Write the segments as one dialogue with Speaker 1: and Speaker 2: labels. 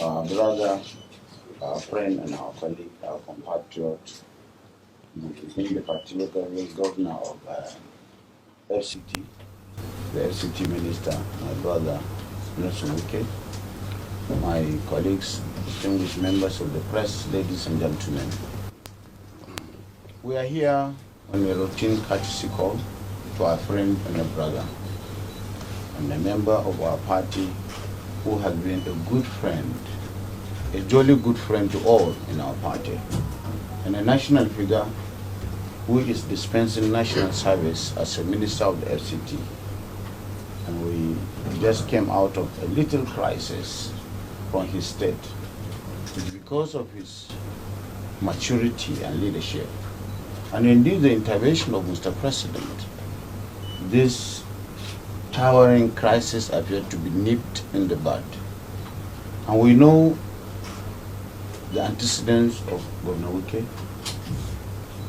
Speaker 1: our brother, our friend, and our colleague, our compatriot, the particular governor of FCT, the FCT minister, my brother, Nyesom Wike, my colleagues, distinguished members of the press, ladies and gentlemen. We are here on a routine courtesy call to our friend and a brother, and a member of our party who has been a good friend, a jolly good friend to all in our party, and a national figure who is dispensing national service as a minister of the FCT. And we just came out of a little crisis from his state. It's because of his maturity and leadership, and indeed the intervention of Mr. President, this towering crisis appeared to be nipped in the bud. And we know the antecedents of Governor Wike.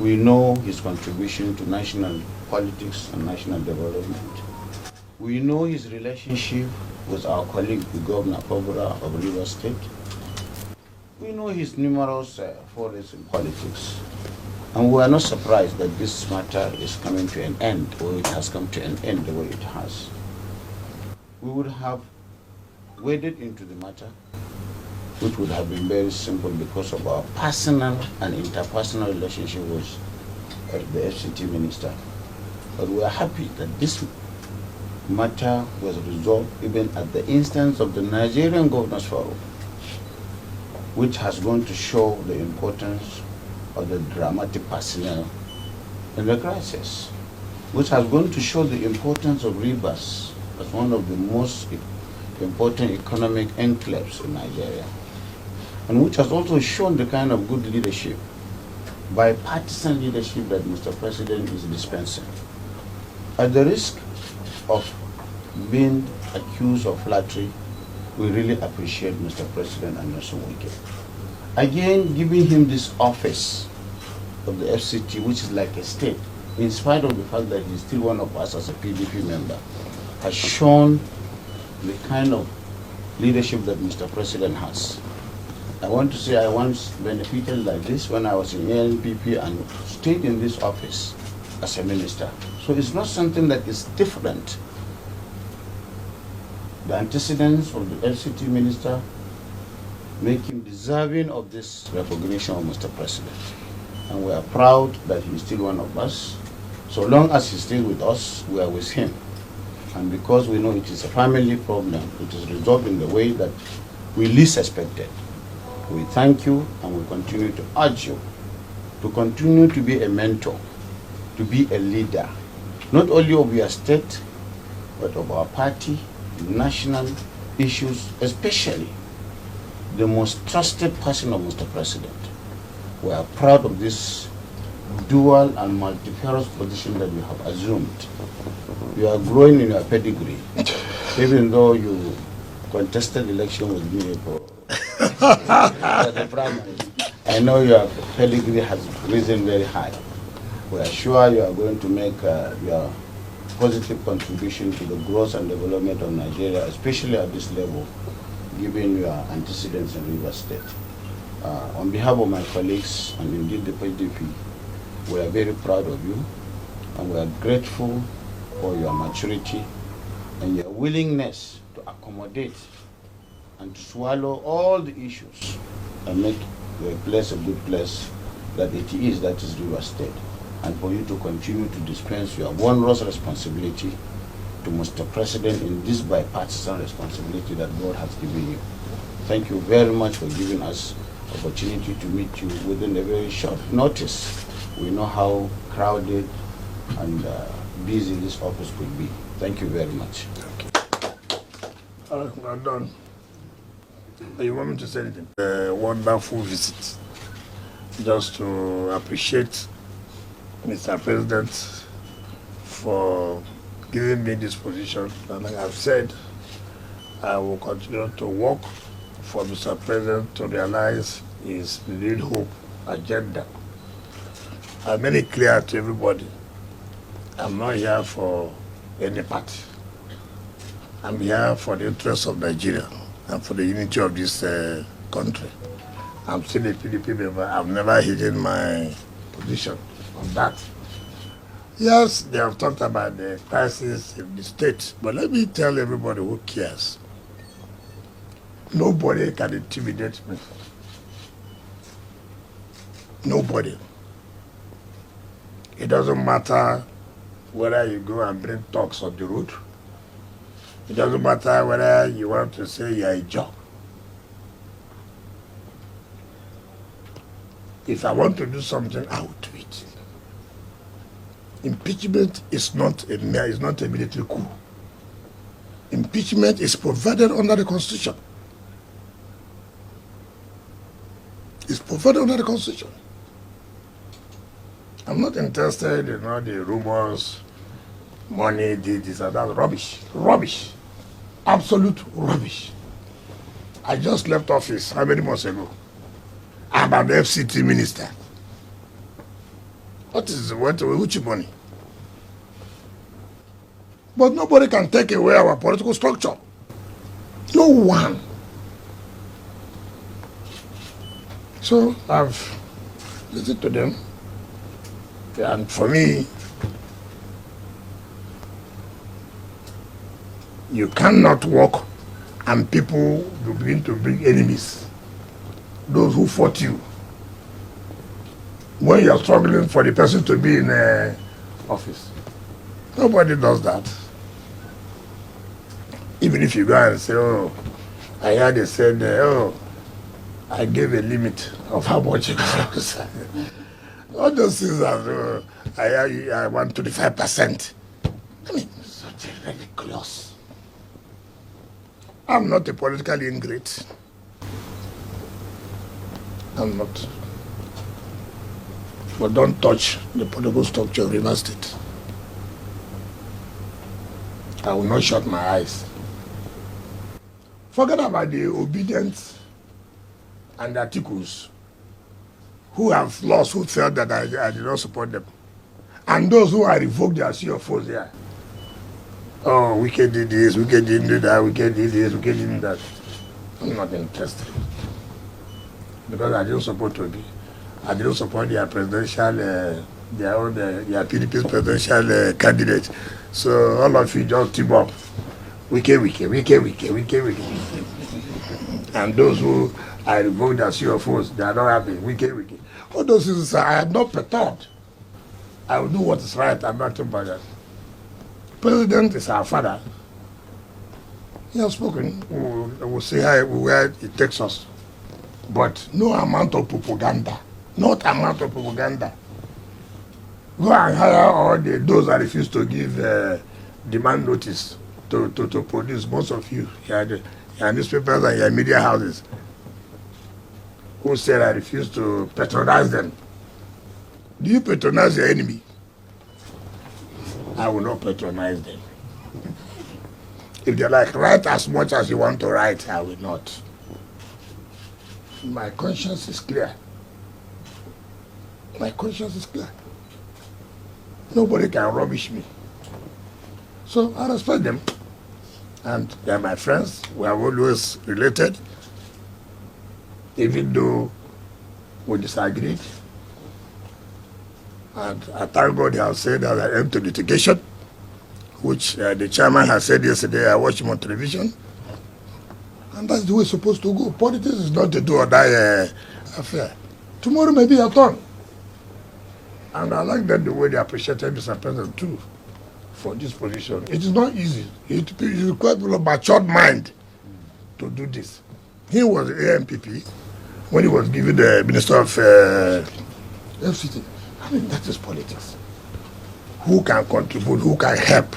Speaker 1: We know his contribution to national politics and national development. We know his relationship with our colleague, the Governor Fubara of Rivers State. We know his numerous forays in politics. And we are not surprised that this matter is coming to an end, or it has come to an end the way it has. We would have waded into the matter, which would have been very simple because of our personal and interpersonal relationship with the FCT minister. But we are happy that this matter was resolved even at the instance of the Nigerian Governors Forum, which has gone to show the importance of the dramatic personnel in the crisis, which has gone to show the importance of Rivers as one of the most important economic enclaves in Nigeria, and which has also shown the kind of good leadership, bipartisan leadership that Mr. President is dispensing. At the risk of being accused of flattery, we really appreciate Mr. President and Nyesom Wike. Again, giving him this office of the FCT, which is like a state, in spite of the fact that he's still one of us as a PDP member, has shown the kind of leadership that Mr. President has. I want to say I once benefited like this when I was in ANPP and stayed in this office as a minister. So it's not something that is different. The antecedents of the FCT minister make him deserving of this recognition of Mr. President. And we are proud that he is still one of us. So long as he's still with us, we are with him. And because we know it is a family problem, it is resolved in the way that we least expected. We thank you, and we continue to urge you to continue to be a mentor, to be a leader, not only of your state, but of our party, national issues, especially the most trusted person of Mr. President. We are proud of this dual and multifarious position that you have assumed. You are growing in your pedigree, even though you contested election with me for the primary. I know your pedigree has risen very high. We are sure you are going to make your positive contribution to the growth and development of Nigeria, especially at this level, given your antecedents in Rivers State. On behalf of my colleagues and indeed the PDP, we are very proud of you, and we are grateful for your maturity and your willingness to accommodate and to swallow all the issues and make the place a good place that it is, that is Rivers State, and for you to continue to dispense your onerous responsibility to Mr. President in this bipartisan responsibility that God has given you. Thank you very much for giving us opportunity to meet you within a very short notice. We know how crowded and busy this office could be. Thank you very much.
Speaker 2: All right, well done. You want me to say anything? A wonderful visit. Just to appreciate Mr. President for giving me this position. And like I've said, I will continue to work for Mr. President to realize his Lead Hope agenda. I made it clear to everybody, I'm not here for any party. I'm here for the interests of Nigeria. and for the unity of this country. I'm still a PDP member. I've never hidden my position on that. Yes, they have talked about the crisis in the state, but let me tell everybody who cares. Nobody can intimidate me. Nobody. It doesn't matter whether you go and bring talks on the road. It doesn't matter whether you want to say you're a job. If I want to do something, I will do it. Impeachment is not a military coup. Impeachment is provided under the Constitution. It's provided under the Constitution. I'm not interested in all the rumors, money, this and that. Rubbish. Rubbish. Absolute rubbish. I just left office how many months ago? I'm an FCT minister. Which money? But nobody can take away our political structure. No one. So I've listened to them. And for me, you cannot walk and people will begin to bring enemies. Those who fought you. When you are struggling for the person to be in office. Nobody does that. Even if you go and say, oh, I heard they said, oh, I gave a limit of how much you can say. All those things are, I want 25%. I mean, such ridiculous. I'm not a political ingrate. I'm not. But don't touch the political structure of Rivers State. I will not shut my eyes. Forget about the obedient and the articles who have lost, who felt that I did not support them. And those who are revoked their CFOs there. Oh, Wike did this, Wike didn't do that, Wike did this, Wike didn't that. I'm not interested. Because I didn't support Toby. I didn't support their presidential, their PDP's presidential candidate. So all of you just team up. Wike. And those who I revoked their CFOs, they are not happy. Wike. All those things I am not perturbed. I will do what is right. I'm not talking about that. President is our father. He has spoken. We'll see where it takes us. But no amount of propaganda. Not amount of propaganda. Go and hire all those that refuse to give demand notice to produce. Most of you, your newspapers and your media houses, who said I refuse to patronize them. Do you patronize your enemy? I will not patronize them. If they like, write as much as you want to write, I will not. My conscience is clear. My conscience is clear. Nobody can rubbish me. So I respect them. And they're my friends. We are always related. Even though we disagreed. And I thank God they have said that I am to litigation, which the chairman has said yesterday. I watched him on television. And that's the way it's supposed to go. Politics is not to do or die affair. Tomorrow may be your turn. And I like that the way they appreciated Mr. President too for this position. It is not easy. It requires a matured mind to do this. He was AMPP when he was given the Minister of FCT. I mean, that is politics. Who can contribute, who can help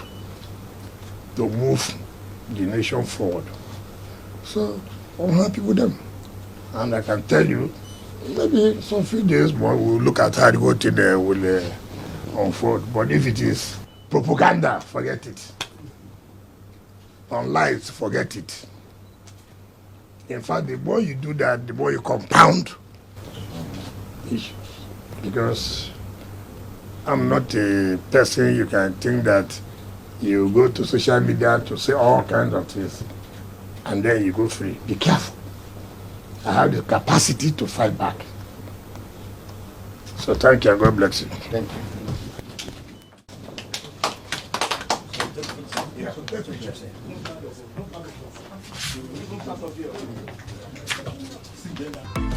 Speaker 2: to move the nation forward? So I'm happy with them. And I can tell you, maybe some few days more, we'll look at how the whole thing will unfold. But if it is propaganda, forget it. On lies, forget it. In fact, the more you do that, the more you compound issues. Because I'm not a person you can think that you go to social media to say all kinds of things. and then you go free. Be careful. I have the capacity to fight back. So thank you and God bless you.
Speaker 1: Thank you.
Speaker 2: Yeah.